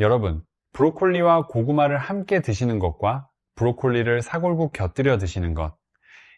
여러분, 브로콜리와 고구마를 함께 드시는 것과 브로콜리를 사골국 곁들여 드시는 것,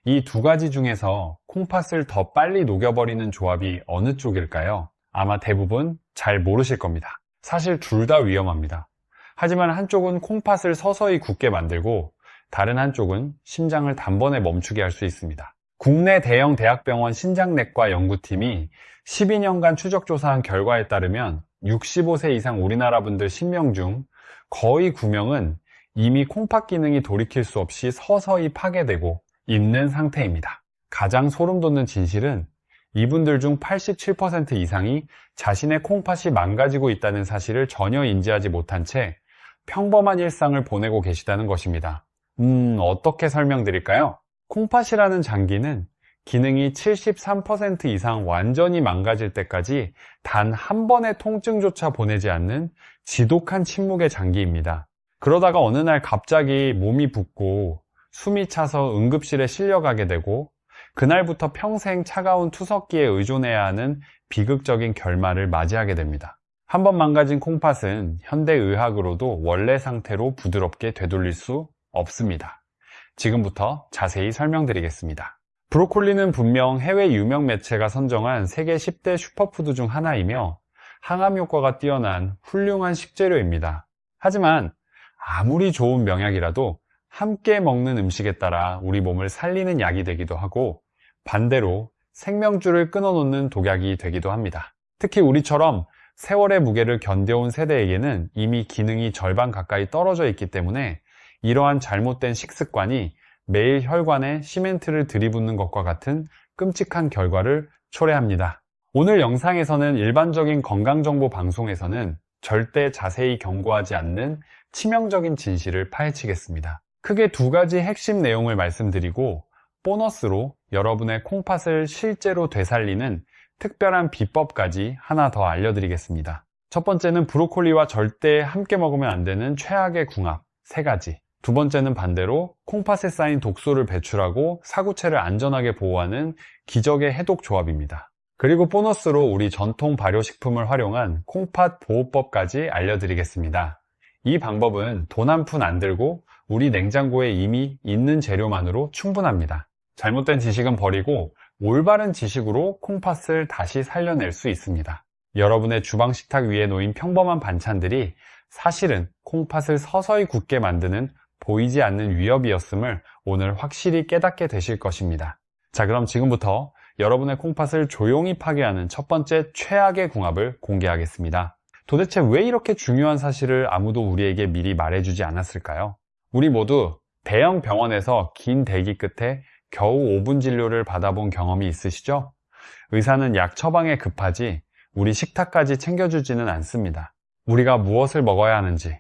이 두 가지 중에서 콩팥을 더 빨리 녹여버리는 조합이 어느 쪽일까요? 아마 대부분 잘 모르실 겁니다. 사실 둘 다 위험합니다. 하지만 한쪽은 콩팥을 서서히 굳게 만들고 다른 한쪽은 심장을 단번에 멈추게 할 수 있습니다. 국내 대형 대학병원 신장내과 연구팀이 12년간 추적조사한 결과에 따르면 65세 이상 우리나라 분들 10명 중 거의 9명은 이미 콩팥 기능이 돌이킬 수 없이 서서히 파괴되고 있는 상태입니다. 가장 소름 돋는 진실은 이분들 중 87% 이상이 자신의 콩팥이 망가지고 있다는 사실을 전혀 인지하지 못한 채 평범한 일상을 보내고 계시다는 것입니다. 어떻게 설명드릴까요? 콩팥이라는 장기는 기능이 73% 이상 완전히 망가질 때까지 단 한 번의 통증조차 보내지 않는 지독한 침묵의 장기입니다. 그러다가 어느 날 갑자기 몸이 붓고 숨이 차서 응급실에 실려가게 되고 그날부터 평생 차가운 투석기에 의존해야 하는 비극적인 결말을 맞이하게 됩니다. 한번 망가진 콩팥은 현대의학으로도 원래 상태로 부드럽게 되돌릴 수 없습니다. 지금부터 자세히 설명드리겠습니다. 브로콜리는 분명 해외 유명 매체가 선정한 세계 10대 슈퍼푸드 중 하나이며 항암 효과가 뛰어난 훌륭한 식재료입니다. 하지만 아무리 좋은 명약이라도 함께 먹는 음식에 따라 우리 몸을 살리는 약이 되기도 하고 반대로 생명줄을 끊어놓는 독약이 되기도 합니다. 특히 우리처럼 세월의 무게를 견뎌온 세대에게는 이미 기능이 절반 가까이 떨어져 있기 때문에 이러한 잘못된 식습관이 매일 혈관에 시멘트를 들이붓는 것과 같은 끔찍한 결과를 초래합니다. 오늘 영상에서는 일반적인 건강정보 방송에서는 절대 자세히 경고하지 않는 치명적인 진실을 파헤치겠습니다. 크게 두 가지 핵심 내용을 말씀드리고 보너스로 여러분의 콩팥을 실제로 되살리는 특별한 비법까지 하나 더 알려드리겠습니다. 첫 번째는 브로콜리와 절대 함께 먹으면 안 되는 최악의 궁합 3가지. 두 번째는 반대로 콩팥에 쌓인 독소를 배출하고 사구체를 안전하게 보호하는 기적의 해독 조합입니다. 그리고 보너스로 우리 전통 발효식품을 활용한 콩팥 보호법까지 알려드리겠습니다. 이 방법은 돈 한 푼 안 들고 우리 냉장고에 이미 있는 재료만으로 충분합니다. 잘못된 지식은 버리고 올바른 지식으로 콩팥을 다시 살려낼 수 있습니다. 여러분의 주방 식탁 위에 놓인 평범한 반찬들이 사실은 콩팥을 서서히 굳게 만드는 보이지 않는 위협이었음을 오늘 확실히 깨닫게 되실 것입니다. 자, 그럼 지금부터 여러분의 콩팥을 조용히 파괴하는 첫 번째 최악의 궁합을 공개하겠습니다. 도대체 왜 이렇게 중요한 사실을 아무도 우리에게 미리 말해주지 않았을까요? 우리 모두 대형 병원에서 긴 대기 끝에 겨우 5분 진료를 받아본 경험이 있으시죠? 의사는 약 처방에 급하지 우리 식탁까지 챙겨주지는 않습니다. 우리가 무엇을 먹어야 하는지,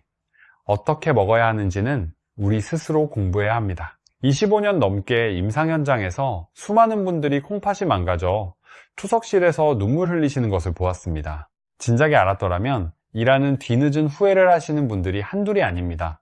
어떻게 먹어야 하는지는 우리 스스로 공부해야 합니다. 25년 넘게 임상 현장에서 수많은 분들이 콩팥이 망가져 투석실에서 눈물 흘리시는 것을 보았습니다. 진작에 알았더라면 일하는 뒤늦은 후회를 하시는 분들이 한둘이 아닙니다.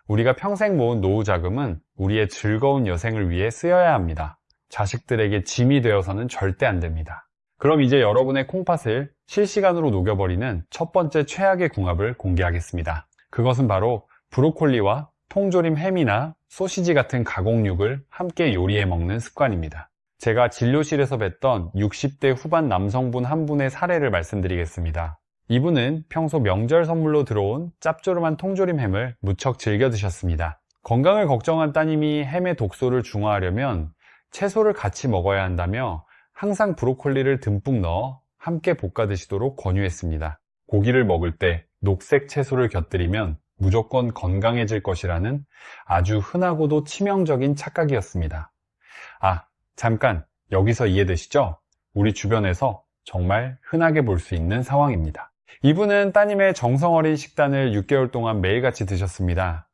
우리가 평생 모은 노후 자금은 우리의 즐거운 여생을 위해 쓰여야 합니다. 자식들에게 짐이 되어서는 절대 안 됩니다. 그럼 이제 여러분의 콩팥을 실시간으로 녹여버리는 첫 번째 최악의 궁합을 공개하겠습니다. 그것은 바로 브로콜리와 통조림 햄이나 소시지 같은 가공육을 함께 요리해 먹는 습관입니다. 제가 진료실에서 뵀던 60대 후반 남성분 한 분의 사례를 말씀드리겠습니다. 이분은 평소 명절 선물로 들어온 짭조름한 통조림 햄을 무척 즐겨 드셨습니다. 건강을 걱정한 따님이 햄의 독소를 중화하려면 채소를 같이 먹어야 한다며 항상 브로콜리를 듬뿍 넣어 함께 볶아 드시도록 권유했습니다. 고기를 먹을 때 녹색 채소를 곁들이면 무조건 건강해질 것이라는 아주 흔하고도 치명적인 착각이었습니다. 아, 잠깐 여기서 이해되시죠? 우리 주변에서 정말 흔하게 볼 수 있는 상황입니다. 이분은 따님의 정성어린 식단을 6개월 동안 매일같이 드셨습니다.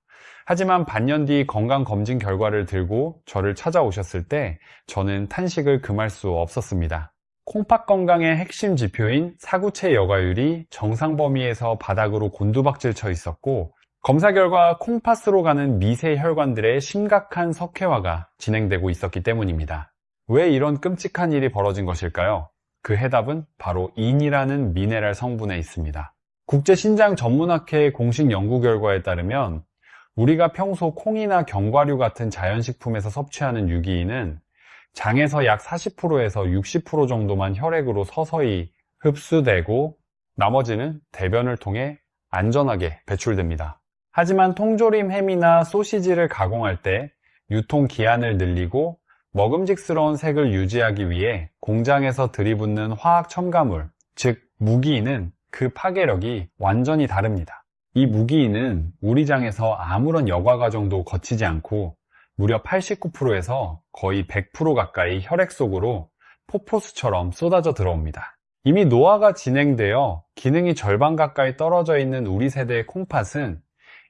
하지만 반년 뒤 건강검진 결과를 들고 저를 찾아오셨을 때 저는 탄식을 금할 수 없었습니다. 콩팥 건강의 핵심 지표인 사구체 여과율이 정상 범위에서 바닥으로 곤두박질 쳐 있었고 검사 결과 콩팥으로 가는 미세 혈관들의 심각한 석회화가 진행되고 있었기 때문입니다. 왜 이런 끔찍한 일이 벌어진 것일까요? 그 해답은 바로 인이라는 미네랄 성분에 있습니다. 국제신장전문학회의 공식 연구 결과에 따르면 우리가 평소 콩이나 견과류 같은 자연식품에서 섭취하는 유기인은 장에서 약 40%에서 60% 정도만 혈액으로 서서히 흡수되고 나머지는 대변을 통해 안전하게 배출됩니다. 하지만 통조림 햄이나 소시지를 가공할 때 유통기한을 늘리고 먹음직스러운 색을 유지하기 위해 공장에서 들이붓는 화학 첨가물, 즉 무기인은 그 파괴력이 완전히 다릅니다. 이 무기인은 우리 장에서 아무런 여과 과정도 거치지 않고 무려 89%에서 거의 100% 가까이 혈액 속으로 폭포수처럼 쏟아져 들어옵니다. 이미 노화가 진행되어 기능이 절반 가까이 떨어져 있는 우리 세대의 콩팥은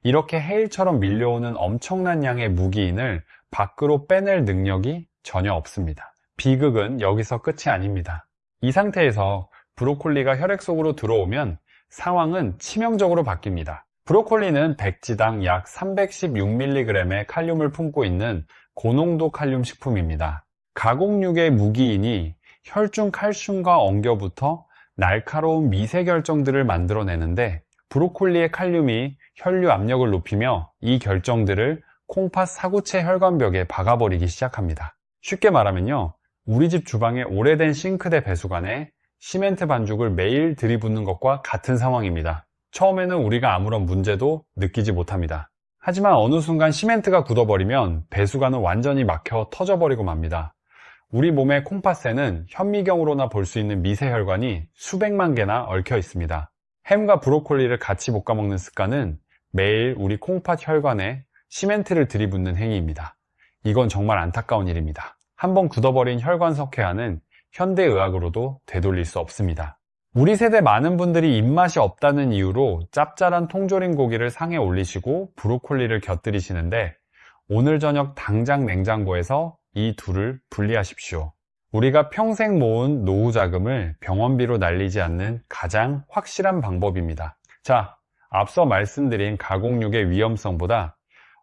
이렇게 해일처럼 밀려오는 엄청난 양의 무기인을 밖으로 빼낼 능력이 전혀 없습니다. 비극은 여기서 끝이 아닙니다. 이 상태에서 브로콜리가 혈액 속으로 들어오면 상황은 치명적으로 바뀝니다. 브로콜리는 백지당 약 316mg의 칼륨을 품고 있는 고농도 칼륨 식품입니다. 가공육의 무기인이 혈중 칼슘과 엉겨붙어 날카로운 미세 결정들을 만들어내는데 브로콜리의 칼륨이 혈류 압력을 높이며 이 결정들을 콩팥 사구체 혈관벽에 박아버리기 시작합니다. 쉽게 말하면요, 우리 집 주방의 오래된 싱크대 배수관에 시멘트 반죽을 매일 들이붓는 것과 같은 상황입니다. 처음에는 우리가 아무런 문제도 느끼지 못합니다. 하지만 어느 순간 시멘트가 굳어버리면 배수관은 완전히 막혀 터져버리고 맙니다. 우리 몸의 콩팥에는 현미경으로나 볼 수 있는 미세혈관이 수백만 개나 얽혀 있습니다. 햄과 브로콜리를 같이 볶아 먹는 습관은 매일 우리 콩팥 혈관에 시멘트를 들이붓는 행위입니다. 이건 정말 안타까운 일입니다. 한번 굳어버린 혈관 석회화는 현대의학으로도 되돌릴 수 없습니다. 우리 세대 많은 분들이 입맛이 없다는 이유로 짭짤한 통조림 고기를 상에 올리시고 브로콜리를 곁들이시는데 오늘 저녁 당장 냉장고에서 이 둘을 분리하십시오. 우리가 평생 모은 노후 자금을 병원비로 날리지 않는 가장 확실한 방법입니다. 자, 앞서 말씀드린 가공육의 위험성보다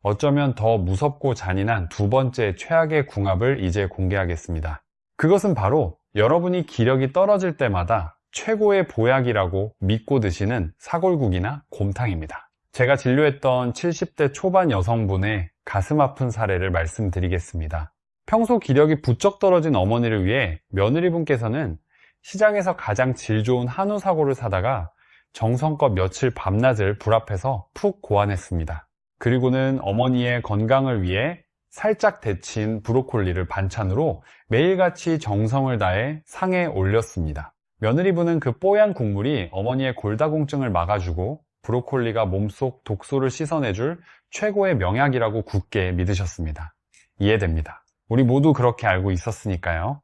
어쩌면 더 무섭고 잔인한 두 번째 최악의 궁합을 이제 공개하겠습니다. 그것은 바로 여러분이 기력이 떨어질 때마다 최고의 보약이라고 믿고 드시는 사골국이나 곰탕입니다. 제가 진료했던 70대 초반 여성분의 가슴 아픈 사례를 말씀드리겠습니다. 평소 기력이 부쩍 떨어진 어머니를 위해 며느리분께서는 시장에서 가장 질 좋은 한우 사골을 사다가 정성껏 며칠 밤낮을 불 앞에서 푹 고안했습니다. 그리고는 어머니의 건강을 위해 살짝 데친 브로콜리를 반찬으로 매일같이 정성을 다해 상에 올렸습니다. 며느리분은 그 뽀얀 국물이 어머니의 골다공증을 막아주고 브로콜리가 몸속 독소를 씻어내줄 최고의 명약이라고 굳게 믿으셨습니다. 이해됩니다. 우리 모두 그렇게 알고 있었으니까요.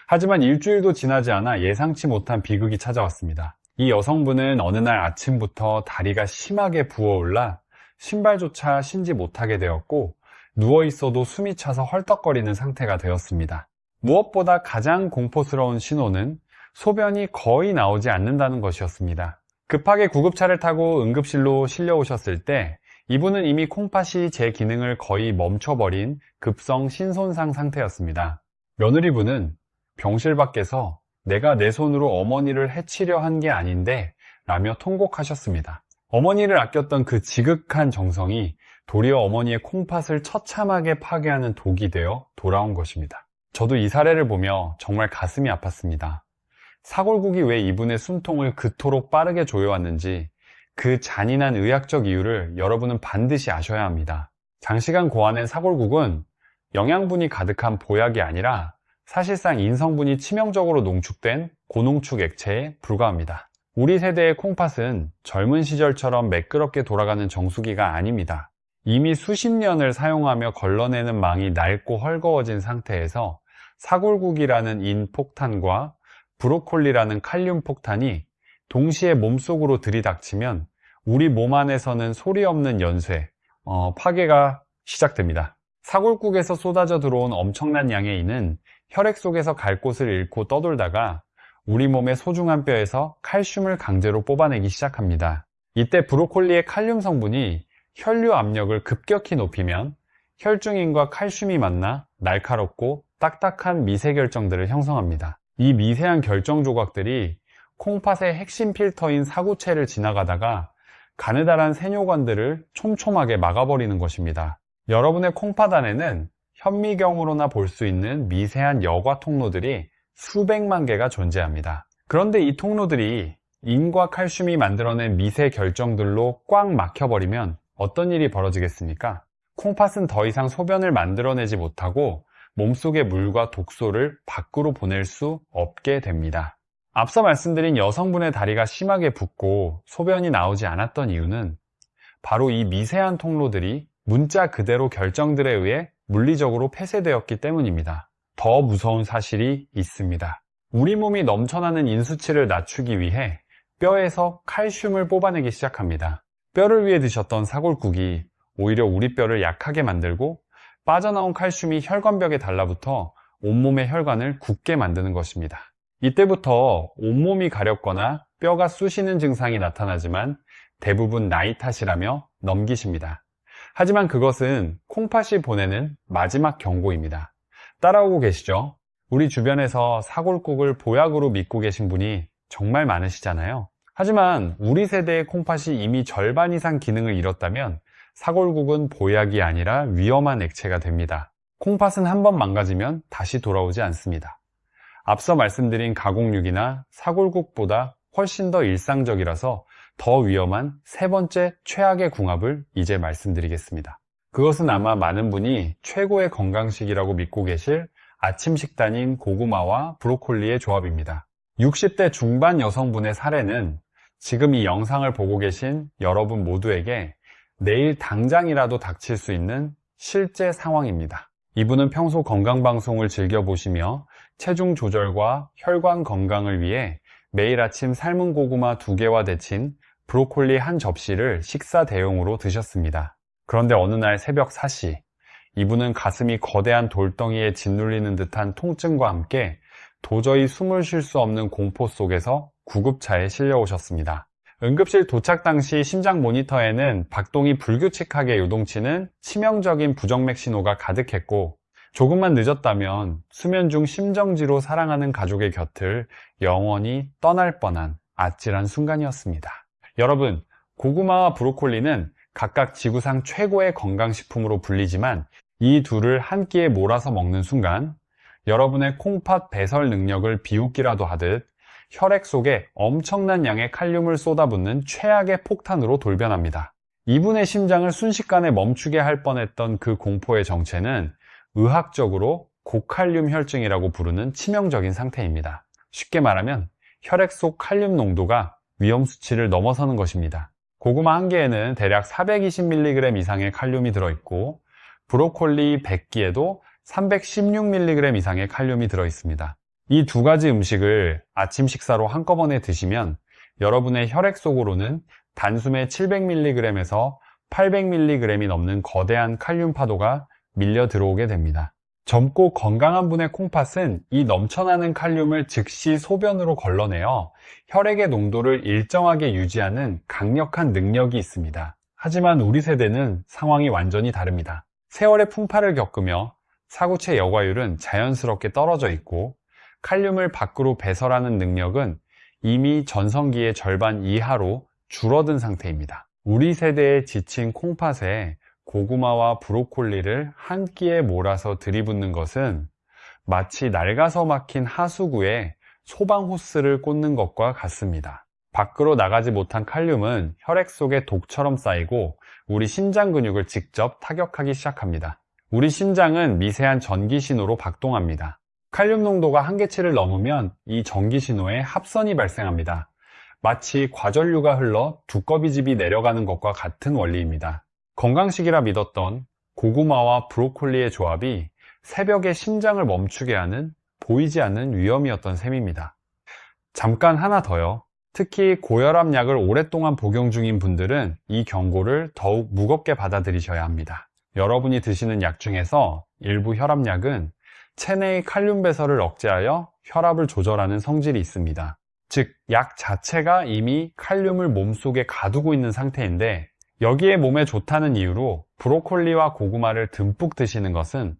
하지만 일주일도 지나지 않아 예상치 못한 비극이 찾아왔습니다. 이 여성분은 어느 날 아침부터 다리가 심하게 부어올라 신발조차 신지 못하게 되었고 누워있어도 숨이 차서 헐떡거리는 상태가 되었습니다. 무엇보다 가장 공포스러운 신호는 소변이 거의 나오지 않는다는 것이었습니다. 급하게 구급차를 타고 응급실로 실려오셨을 때 이분은 이미 콩팥이 제 기능을 거의 멈춰버린 급성 신손상 상태였습니다. 며느리분은 병실 밖에서 내가 내 손으로 어머니를 해치려 한 게 아닌데 라며 통곡하셨습니다. 어머니를 아꼈던 그 지극한 정성이 도리어 어머니의 콩팥을 처참하게 파괴하는 독이 되어 돌아온 것입니다. 저도 이 사례를 보며 정말 가슴이 아팠습니다. 사골국이 왜 이분의 숨통을 그토록 빠르게 조여왔는지 그 잔인한 의학적 이유를 여러분은 반드시 아셔야 합니다. 장시간 고안된 사골국은 영양분이 가득한 보약이 아니라 사실상 인성분이 치명적으로 농축된 고농축 액체에 불과합니다. 우리 세대의 콩팥은 젊은 시절처럼 매끄럽게 돌아가는 정수기가 아닙니다. 이미 수십 년을 사용하며 걸러내는 망이 낡고 헐거워진 상태에서 사골국이라는 인폭탄과 브로콜리라는 칼륨 폭탄이 동시에 몸속으로 들이닥치면 우리 몸 안에서는 소리 없는 연쇄, 파괴가 시작됩니다. 사골국에서 쏟아져 들어온 엄청난 양의 인은 혈액 속에서 갈 곳을 잃고 떠돌다가 우리 몸의 소중한 뼈에서 칼슘을 강제로 뽑아내기 시작합니다. 이때 브로콜리의 칼륨 성분이 혈류 압력을 급격히 높이면 혈중인과 칼슘이 만나 날카롭고 딱딱한 미세 결정들을 형성합니다. 이 미세한 결정 조각들이 콩팥의 핵심 필터인 사구체를 지나가다가 가느다란 세뇨관들을 촘촘하게 막아버리는 것입니다. 여러분의 콩팥 안에는 현미경으로나 볼 수 있는 미세한 여과 통로들이 수백만 개가 존재합니다. 그런데 이 통로들이 인과 칼슘이 만들어낸 미세 결정들로 꽉 막혀버리면 어떤 일이 벌어지겠습니까? 콩팥은 더 이상 소변을 만들어내지 못하고 몸속의 물과 독소를 밖으로 보낼 수 없게 됩니다. 앞서 말씀드린 여성분의 다리가 심하게 붓고 소변이 나오지 않았던 이유는 바로 이 미세한 통로들이 문자 그대로 결정들에 의해 물리적으로 폐쇄되었기 때문입니다. 더 무서운 사실이 있습니다. 우리 몸이 넘쳐나는 인수치를 낮추기 위해 뼈에서 칼슘을 뽑아내기 시작합니다. 뼈를 위해 드셨던 사골국이 오히려 우리 뼈를 약하게 만들고 빠져나온 칼슘이 혈관벽에 달라붙어 온몸의 혈관을 굳게 만드는 것입니다. 이때부터 온몸이 가렵거나 뼈가 쑤시는 증상이 나타나지만 대부분 나이 탓이라며 넘기십니다. 하지만 그것은 콩팥이 보내는 마지막 경고입니다. 따라오고 계시죠? 우리 주변에서 사골국을 보약으로 믿고 계신 분이 정말 많으시잖아요. 하지만 우리 세대의 콩팥이 이미 절반 이상 기능을 잃었다면 사골국은 보약이 아니라 위험한 액체가 됩니다. 콩팥은 한번 망가지면 다시 돌아오지 않습니다. 앞서 말씀드린 가공육이나 사골국보다 훨씬 더 일상적이라서 더 위험한 세 번째 최악의 궁합을 이제 말씀드리겠습니다. 그것은 아마 많은 분이 최고의 건강식이라고 믿고 계실 아침 식단인 고구마와 브로콜리의 조합입니다. 60대 중반 여성분의 사례는 지금 이 영상을 보고 계신 여러분 모두에게 내일 당장이라도 닥칠 수 있는 실제 상황입니다. 이분은 평소 건강방송을 즐겨보시며 체중 조절과 혈관 건강을 위해 매일 아침 삶은 고구마 2개와 데친 브로콜리 한 접시를 식사 대용으로 드셨습니다. 그런데 어느 날 새벽 4시, 이분은 가슴이 거대한 돌덩이에 짓눌리는 듯한 통증과 함께 도저히 숨을 쉴 수 없는 공포 속에서 구급차에 실려오셨습니다. 응급실 도착 당시 심장 모니터에는 박동이 불규칙하게 요동치는 치명적인 부정맥 신호가 가득했고, 조금만 늦었다면 수면 중 심정지로 사랑하는 가족의 곁을 영원히 떠날 뻔한 아찔한 순간이었습니다. 여러분, 고구마와 브로콜리는 각각 지구상 최고의 건강식품으로 불리지만 이 둘을 한 끼에 몰아서 먹는 순간 여러분의 콩팥 배설 능력을 비웃기라도 하듯 혈액 속에 엄청난 양의 칼륨을 쏟아붓는 최악의 폭탄으로 돌변합니다. 이분의 심장을 순식간에 멈추게 할 뻔했던 그 공포의 정체는 의학적으로 고칼륨 혈증이라고 부르는 치명적인 상태입니다. 쉽게 말하면 혈액 속 칼륨 농도가 위험 수치를 넘어서는 것입니다. 고구마 한 개에는 대략 420mg 이상의 칼륨이 들어있고 브로콜리 100끼에도 316mg 이상의 칼륨이 들어있습니다. 이 두 가지 음식을 아침 식사로 한꺼번에 드시면 여러분의 혈액 속으로는 단숨에 700mg에서 800mg이 넘는 거대한 칼륨 파도가 밀려 들어오게 됩니다. 젊고 건강한 분의 콩팥은 이 넘쳐나는 칼륨을 즉시 소변으로 걸러내어 혈액의 농도를 일정하게 유지하는 강력한 능력이 있습니다. 하지만 우리 세대는 상황이 완전히 다릅니다. 세월의 풍파를 겪으며 사구체 여과율은 자연스럽게 떨어져 있고 칼륨을 밖으로 배설하는 능력은 이미 전성기의 절반 이하로 줄어든 상태입니다. 우리 세대에 지친 콩팥에 고구마와 브로콜리를 한 끼에 몰아서 들이붓는 것은 마치 낡아서 막힌 하수구에 소방호스를 꽂는 것과 같습니다. 밖으로 나가지 못한 칼륨은 혈액 속에 독처럼 쌓이고 우리 심장 근육을 직접 타격하기 시작합니다. 우리 심장은 미세한 전기 신호로 박동합니다. 칼륨 농도가 한계치를 넘으면 이 전기 신호에 합선이 발생합니다. 마치 과전류가 흘러 두꺼비집이 내려가는 것과 같은 원리입니다. 건강식이라 믿었던 고구마와 브로콜리의 조합이 새벽에 심장을 멈추게 하는 보이지 않는 위험이었던 셈입니다. 잠깐 하나 더요. 특히 고혈압 약을 오랫동안 복용 중인 분들은 이 경고를 더욱 무겁게 받아들이셔야 합니다. 여러분이 드시는 약 중에서 일부 혈압약은 체내의 칼륨 배설을 억제하여 혈압을 조절하는 성질이 있습니다. 즉, 약 자체가 이미 칼륨을 몸속에 가두고 있는 상태인데 여기에 몸에 좋다는 이유로 브로콜리와 고구마를 듬뿍 드시는 것은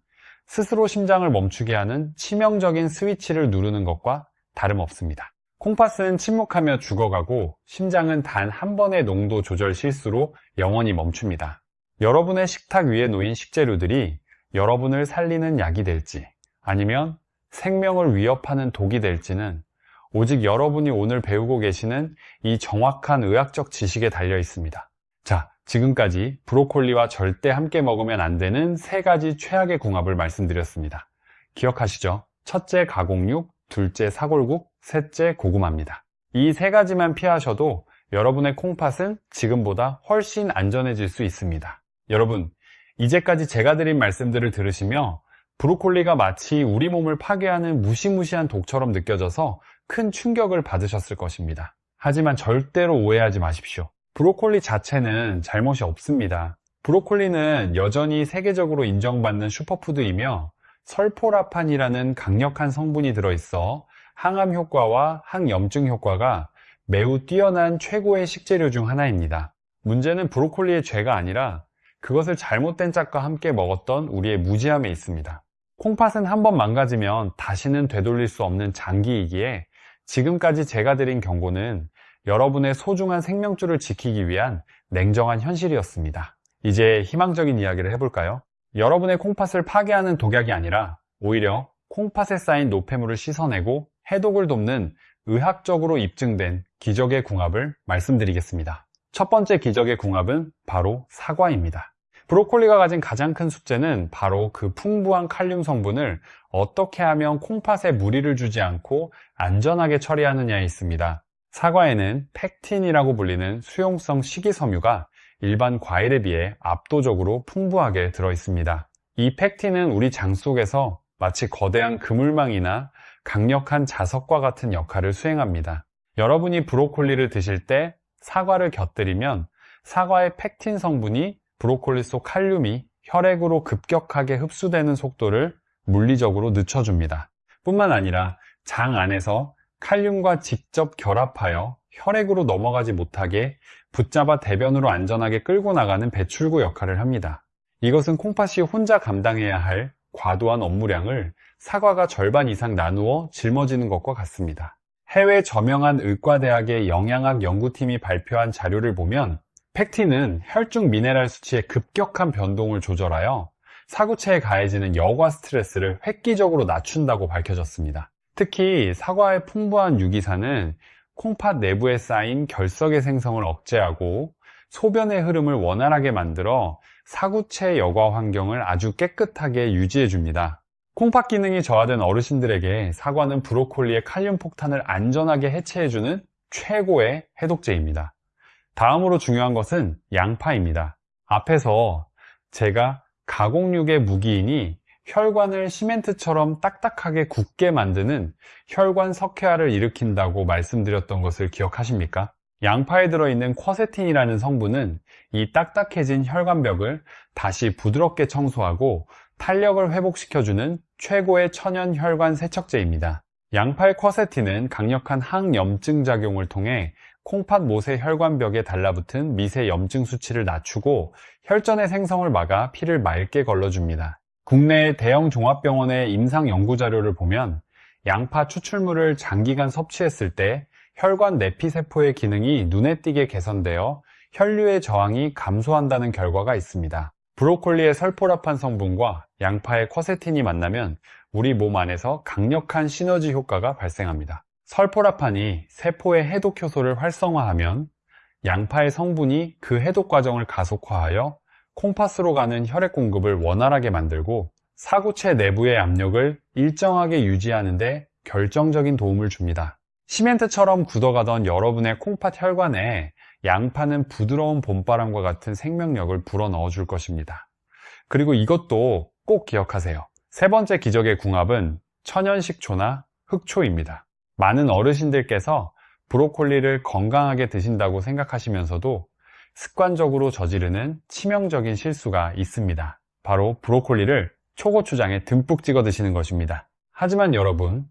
스스로 심장을 멈추게 하는 치명적인 스위치를 누르는 것과 다름없습니다. 콩팥은 침묵하며 죽어가고 심장은 단 한 번의 농도 조절 실수로 영원히 멈춥니다. 여러분의 식탁 위에 놓인 식재료들이 여러분을 살리는 약이 될지 아니면 생명을 위협하는 독이 될지는 오직 여러분이 오늘 배우고 계시는 이 정확한 의학적 지식에 달려 있습니다. 자, 지금까지 브로콜리와 절대 함께 먹으면 안 되는 3가지 최악의 궁합을 말씀드렸습니다. 기억하시죠? 첫째 가공육, 둘째 사골국, 셋째 고구마입니다. 이 3가지만 피하셔도 여러분의 콩팥은 지금보다 훨씬 안전해질 수 있습니다. 여러분, 이제까지 제가 드린 말씀들을 들으시며 브로콜리가 마치 우리 몸을 파괴하는 무시무시한 독처럼 느껴져서 큰 충격을 받으셨을 것입니다. 하지만 절대로 오해하지 마십시오. 브로콜리 자체는 잘못이 없습니다. 브로콜리는 여전히 세계적으로 인정받는 슈퍼푸드이며 설포라판이라는 강력한 성분이 들어있어 항암 효과와 항염증 효과가 매우 뛰어난 최고의 식재료 중 하나입니다. 문제는 브로콜리의 죄가 아니라 그것을 잘못된 짝과 함께 먹었던 우리의 무지함에 있습니다. 콩팥은 한번 망가지면 다시는 되돌릴 수 없는 장기이기에 지금까지 제가 드린 경고는 여러분의 소중한 생명줄을 지키기 위한 냉정한 현실이었습니다. 이제 희망적인 이야기를 해볼까요? 여러분의 콩팥을 파괴하는 독약이 아니라 오히려 콩팥에 쌓인 노폐물을 씻어내고 해독을 돕는 의학적으로 입증된 기적의 궁합을 말씀드리겠습니다. 첫 번째 기적의 궁합은 바로 사과입니다. 브로콜리가 가진 가장 큰 숙제는 바로 그 풍부한 칼륨 성분을 어떻게 하면 콩팥에 무리를 주지 않고 안전하게 처리하느냐에 있습니다. 사과에는 펙틴이라고 불리는 수용성 식이섬유가 일반 과일에 비해 압도적으로 풍부하게 들어있습니다. 이 펙틴은 우리 장 속에서 마치 거대한 그물망이나 강력한 자석과 같은 역할을 수행합니다. 여러분이 브로콜리를 드실 때 사과를 곁들이면 사과의 펙틴 성분이 브로콜리 속 칼륨이 혈액으로 급격하게 흡수되는 속도를 물리적으로 늦춰줍니다. 뿐만 아니라 장 안에서 칼륨과 직접 결합하여 혈액으로 넘어가지 못하게 붙잡아 대변으로 안전하게 끌고 나가는 배출구 역할을 합니다. 이것은 콩팥이 혼자 감당해야 할 과도한 업무량을 사과가 절반 이상 나누어 짊어지는 것과 같습니다. 해외 저명한 의과대학의 영양학 연구팀이 발표한 자료를 보면 펙틴은 혈중 미네랄 수치의 급격한 변동을 조절하여 사구체에 가해지는 여과 스트레스를 획기적으로 낮춘다고 밝혀졌습니다. 특히 사과의 풍부한 유기산은 콩팥 내부에 쌓인 결석의 생성을 억제하고 소변의 흐름을 원활하게 만들어 사구체 여과 환경을 아주 깨끗하게 유지해 줍니다. 콩팥 기능이 저하된 어르신들에게 사과는 브로콜리의 칼륨 폭탄을 안전하게 해체해주는 최고의 해독제입니다. 다음으로 중요한 것은 양파입니다. 앞에서 제가 가공육의 무기이니 혈관을 시멘트처럼 딱딱하게 굳게 만드는 혈관 석회화를 일으킨다고 말씀드렸던 것을 기억하십니까? 양파에 들어있는 쿼세틴이라는 성분은 이 딱딱해진 혈관벽을 다시 부드럽게 청소하고 탄력을 회복시켜주는 최고의 천연 혈관 세척제입니다. 양파의 쿼세틴은 강력한 항염증 작용을 통해 콩팥 모세 혈관벽에 달라붙은 미세 염증 수치를 낮추고 혈전의 생성을 막아 피를 맑게 걸러줍니다. 국내 대형 종합병원의 임상 연구 자료를 보면 양파 추출물을 장기간 섭취했을 때 혈관 내피세포의 기능이 눈에 띄게 개선되어 혈류의 저항이 감소한다는 결과가 있습니다. 브로콜리의 설포라판 성분과 양파의 쿼세틴이 만나면 우리 몸 안에서 강력한 시너지 효과가 발생합니다. 설포라판이 세포의 해독 효소를 활성화하면 양파의 성분이 그 해독 과정을 가속화하여 콩팥으로 가는 혈액 공급을 원활하게 만들고 사구체 내부의 압력을 일정하게 유지하는 데 결정적인 도움을 줍니다. 시멘트처럼 굳어가던 여러분의 콩팥 혈관에 양파는 부드러운 봄바람과 같은 생명력을 불어넣어 줄 것입니다. 그리고 이것도 꼭 기억하세요. 세 번째 기적의 궁합은 천연식초나 흑초입니다. 많은 어르신들께서 브로콜리를 건강하게 드신다고 생각하시면서도 습관적으로 저지르는 치명적인 실수가 있습니다. 바로 브로콜리를 초고추장에 듬뿍 찍어 드시는 것입니다. 하지만 여러분,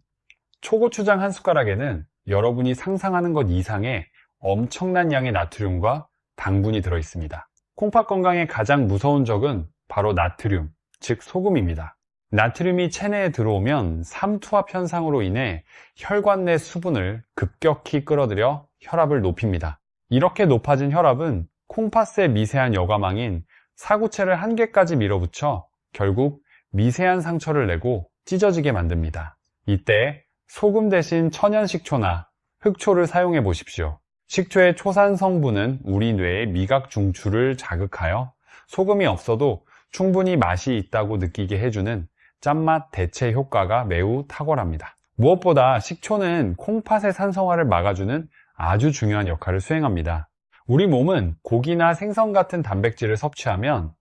초고추장 한 숟가락에는 여러분이 상상하는 것 이상의 엄청난 양의 나트륨과 당분이 들어 있습니다. 콩팥 건강의 가장 무서운 적은 바로 나트륨, 즉 소금입니다. 나트륨이 체내에 들어오면 삼투압 현상으로 인해 혈관 내 수분을 급격히 끌어들여 혈압을 높입니다. 이렇게 높아진 혈압은 콩팥의 미세한 여과망인 사구체를 한 개까지 밀어붙여 결국 미세한 상처를 내고 찢어지게 만듭니다. 이때 소금 대신 천연 식초나 흑초를 사용해 보십시오. 식초의 초산 성분은 우리 뇌의 미각 중추를 자극하여 소금이 없어도 충분히 맛이 있다고 느끼게 해주는 짠맛 대체 효과가 매우 탁월합니다. 무엇보다 식초는 콩팥의 산성화를 막아주는 아주 중요한 역할을 수행합니다. 우리 몸은 고기나 생선 같은 단백질을 섭취하면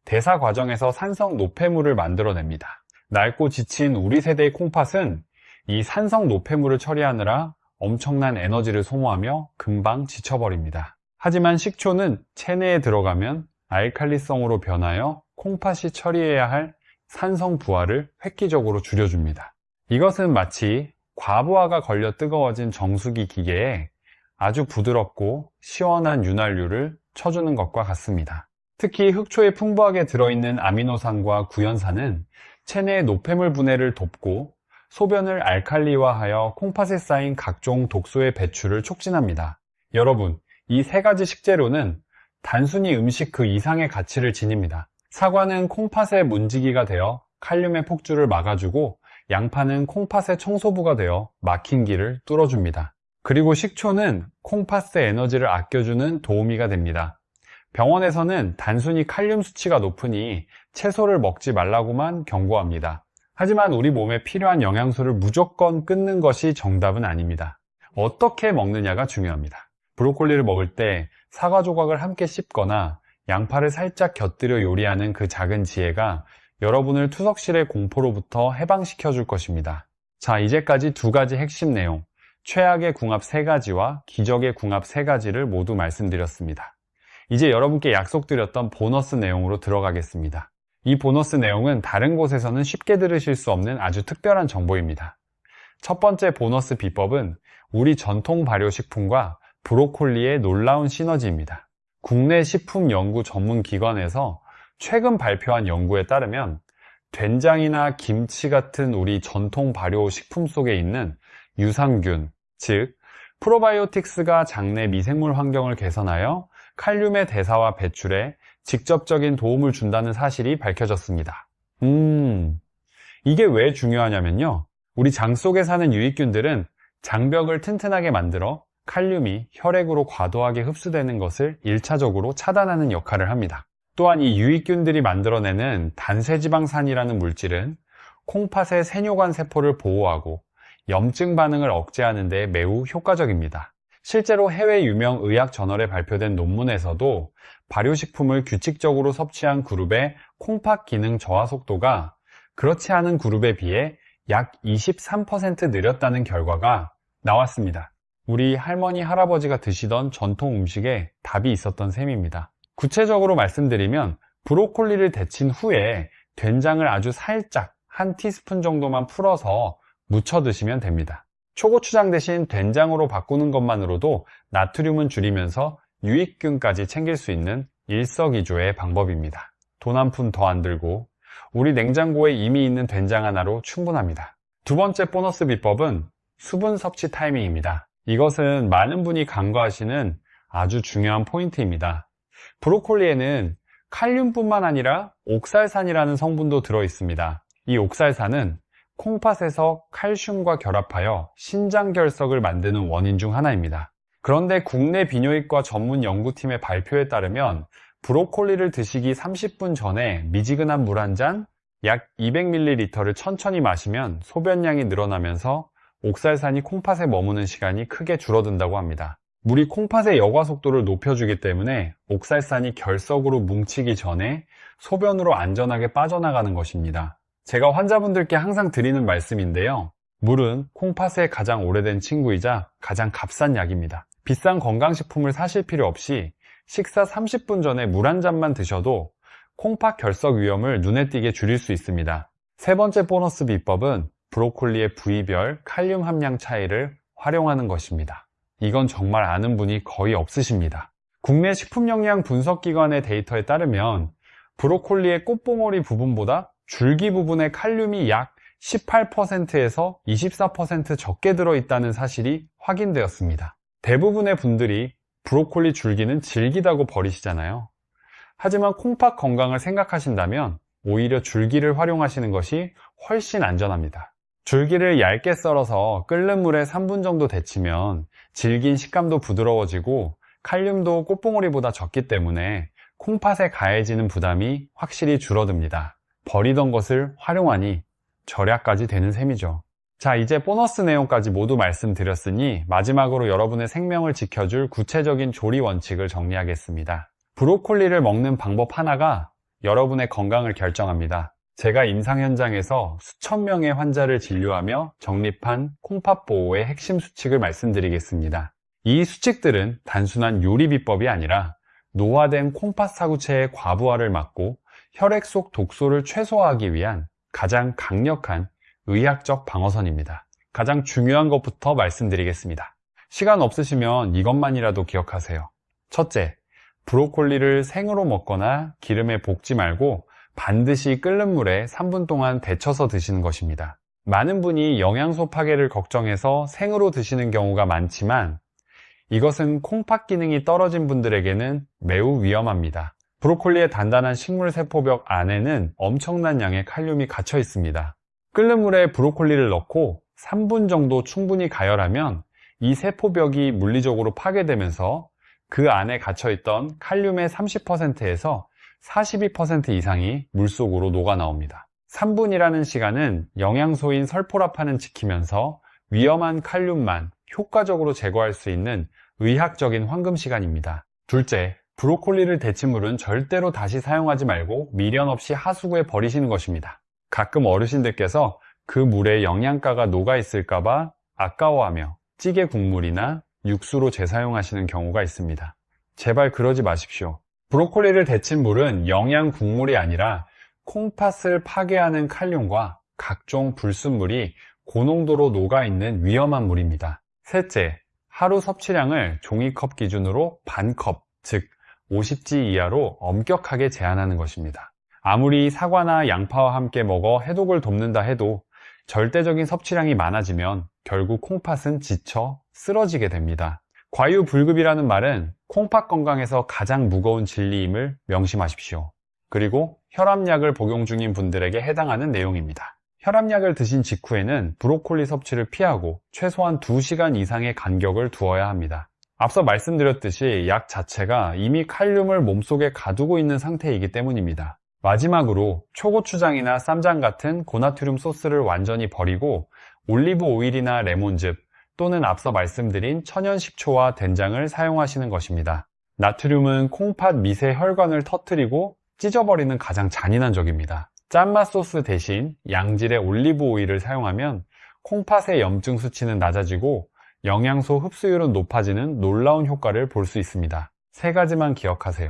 대사 과정에서 산성 노폐물을 만들어냅니다. 낡고 지친 우리 세대의 콩팥은 이 산성 노폐물을 처리하느라 엄청난 에너지를 소모하며 금방 지쳐버립니다. 하지만 식초는 체내에 들어가면 알칼리성으로 변하여 콩팥이 처리해야 할 산성 부하를 획기적으로 줄여줍니다. 이것은 마치 과부하가 걸려 뜨거워진 정수기 기계에 아주 부드럽고 시원한 윤활유를 쳐주는 것과 같습니다. 특히 흑초에 풍부하게 들어있는 아미노산과 구연산은 체내 노폐물 분해를 돕고 소변을 알칼리화하여 콩팥에 쌓인 각종 독소의 배출을 촉진합니다. 여러분, 이 세 가지 식재료는 단순히 음식 그 이상의 가치를 지닙니다. 사과는 콩팥의 문지기가 되어 칼륨의 폭주를 막아주고 양파는 콩팥의 청소부가 되어 막힌 길을 뚫어줍니다. 그리고 식초는 콩팥의 에너지를 아껴주는 도우미가 됩니다. 병원에서는 단순히 칼륨 수치가 높으니 채소를 먹지 말라고만 경고합니다. 하지만 우리 몸에 필요한 영양소를 무조건 끊는 것이 정답은 아닙니다. 어떻게 먹느냐가 중요합니다. 브로콜리를 먹을 때 사과 조각을 함께 씹거나 양파를 살짝 곁들여 요리하는 그 작은 지혜가 여러분을 투석실의 공포로부터 해방시켜 줄 것입니다. 자, 이제까지 두 가지 핵심 내용, 최악의 궁합 3가지와 기적의 궁합 3가지를 모두 말씀드렸습니다. 이제 여러분께 약속드렸던 보너스 내용으로 들어가겠습니다. 이 보너스 내용은 다른 곳에서는 쉽게 들으실 수 없는 아주 특별한 정보입니다. 첫 번째 보너스 비법은 우리 전통 발효식품과 브로콜리의 놀라운 시너지입니다. 국내 식품연구 전문기관에서 최근 발표한 연구에 따르면 된장이나 김치 같은 우리 전통 발효식품 속에 있는 유산균, 즉 프로바이오틱스가 장내 미생물 환경을 개선하여 칼륨의 대사와 배출에 직접적인 도움을 준다는 사실이 밝혀졌습니다. 이게 왜 중요하냐면요. 우리 장 속에 사는 유익균들은 장벽을 튼튼하게 만들어 칼륨이 혈액으로 과도하게 흡수되는 것을 1차적으로 차단하는 역할을 합니다. 또한 이 유익균들이 만들어내는 단세지방산이라는 물질은 콩팥의 세뇨관 세포를 보호하고 염증 반응을 억제하는 데 매우 효과적입니다. 실제로 해외 유명 의학 저널에 발표된 논문에서도 발효식품을 규칙적으로 섭취한 그룹의 콩팥 기능 저하 속도가 그렇지 않은 그룹에 비해 약 23% 느렸다는 결과가 나왔습니다. 우리 할머니, 할아버지가 드시던 전통 음식에 답이 있었던 셈입니다. 구체적으로 말씀드리면 브로콜리를 데친 후에 된장을 아주 살짝 한 티스푼 정도만 풀어서 무쳐 드시면 됩니다. 초고추장 대신 된장으로 바꾸는 것만으로도 나트륨은 줄이면서 유익균까지 챙길 수 있는 일석이조의 방법입니다. 돈 한 푼 더 안 들고 우리 냉장고에 이미 있는 된장 하나로 충분합니다. 두 번째 보너스 비법은 수분 섭취 타이밍입니다. 이것은 많은 분이 간과하시는 아주 중요한 포인트입니다. 브로콜리에는 칼륨뿐만 아니라 옥살산이라는 성분도 들어 있습니다. 이 옥살산은 콩팥에서 칼슘과 결합하여 신장결석을 만드는 원인 중 하나입니다. 그런데 국내 비뇨기과 전문 연구팀의 발표에 따르면 브로콜리를 드시기 30분 전에 미지근한 물 한 잔, 약 200ml를 천천히 마시면 소변량이 늘어나면서 옥살산이 콩팥에 머무는 시간이 크게 줄어든다고 합니다. 물이 콩팥의 여과 속도를 높여주기 때문에 옥살산이 결석으로 뭉치기 전에 소변으로 안전하게 빠져나가는 것입니다. 제가 환자분들께 항상 드리는 말씀인데요. 물은 콩팥의 가장 오래된 친구이자 가장 값싼 약입니다. 비싼 건강식품을 사실 필요 없이 식사 30분 전에 물 한 잔만 드셔도 콩팥 결석 위험을 눈에 띄게 줄일 수 있습니다. 세 번째 보너스 비법은 브로콜리의 부위별 칼륨 함량 차이를 활용하는 것입니다. 이건 정말 아는 분이 거의 없으십니다. 국내 식품영양 분석기관의 데이터에 따르면 브로콜리의 꽃봉오리 부분보다 줄기 부분에 칼륨이 약 18%에서 24% 적게 들어있다는 사실이 확인되었습니다. 대부분의 분들이 브로콜리 줄기는 질기다고 버리시잖아요. 하지만 콩팥 건강을 생각하신다면 오히려 줄기를 활용하시는 것이 훨씬 안전합니다. 줄기를 얇게 썰어서 끓는 물에 3분 정도 데치면 질긴 식감도 부드러워지고 칼륨도 꽃봉오리보다 적기 때문에 콩팥에 가해지는 부담이 확실히 줄어듭니다. 버리던 것을 활용하니 절약까지 되는 셈이죠. 자, 이제 보너스 내용까지 모두 말씀드렸으니 마지막으로 여러분의 생명을 지켜줄 구체적인 조리 원칙을 정리하겠습니다. 브로콜리를 먹는 방법 하나가 여러분의 건강을 결정합니다. 제가 임상 현장에서 수천 명의 환자를 진료하며 정립한 콩팥 보호의 핵심 수칙을 말씀드리겠습니다. 이 수칙들은 단순한 요리 비법이 아니라 노화된 콩팥 사구체의 과부하를 막고 혈액 속 독소를 최소화하기 위한 가장 강력한 의학적 방어선입니다. 가장 중요한 것부터 말씀드리겠습니다. 시간 없으시면 이것만이라도 기억하세요. 첫째, 브로콜리를 생으로 먹거나 기름에 볶지 말고 반드시 끓는 물에 3분 동안 데쳐서 드시는 것입니다. 많은 분이 영양소 파괴를 걱정해서 생으로 드시는 경우가 많지만 이것은 콩팥 기능이 떨어진 분들에게는 매우 위험합니다. 브로콜리의 단단한 식물 세포벽 안에는 엄청난 양의 칼륨이 갇혀 있습니다. 끓는 물에 브로콜리를 넣고 3분 정도 충분히 가열하면 이 세포벽이 물리적으로 파괴되면서 그 안에 갇혀있던 칼륨의 30%에서 42% 이상이 물속으로 녹아 나옵니다. 3분이라는 시간은 영양소인 설포라판은 지키면서 위험한 칼륨만 효과적으로 제거할 수 있는 의학적인 황금 시간입니다. 둘째, 브로콜리를 데친 물은 절대로 다시 사용하지 말고 미련 없이 하수구에 버리시는 것입니다. 가끔 어르신들께서 그 물에 영양가가 녹아 있을까봐 아까워하며 찌개 국물이나 육수로 재사용하시는 경우가 있습니다. 제발 그러지 마십시오. 브로콜리를 데친 물은 영양 국물이 아니라 콩팥을 파괴하는 칼륨과 각종 불순물이 고농도로 녹아있는 위험한 물입니다. 셋째, 하루 섭취량을 종이컵 기준으로 반컵, 즉 50지 이하로 엄격하게 제한하는 것입니다. 아무리 사과나 양파와 함께 먹어 해독을 돕는다 해도 절대적인 섭취량이 많아지면 결국 콩팥은 지쳐 쓰러지게 됩니다. 과유불급이라는 말은 콩팥 건강에서 가장 무거운 진리임을 명심하십시오. 그리고 혈압약을 복용 중인 분들에게 해당하는 내용입니다. 혈압약을 드신 직후에는 브로콜리 섭취를 피하고 최소한 2시간 이상의 간격을 두어야 합니다. 앞서 말씀드렸듯이 약 자체가 이미 칼륨을 몸속에 가두고 있는 상태이기 때문입니다. 마지막으로 초고추장이나 쌈장 같은 고나트륨 소스를 완전히 버리고 올리브 오일이나 레몬즙 또는 앞서 말씀드린 천연 식초와 된장을 사용하시는 것입니다. 나트륨은 콩팥 미세 혈관을 터뜨리고 찢어버리는 가장 잔인한 적입니다. 짠맛 소스 대신 양질의 올리브 오일을 사용하면 콩팥의 염증 수치는 낮아지고 영양소 흡수율은 높아지는 놀라운 효과를 볼 수 있습니다. 세 가지만 기억하세요.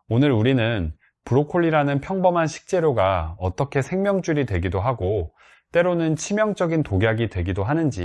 오늘 우리는 브로콜리라는 평범한 식재료가 어떻게 생명줄이 되기도 하고 때로는 치명적인 독약이 되기도 하는지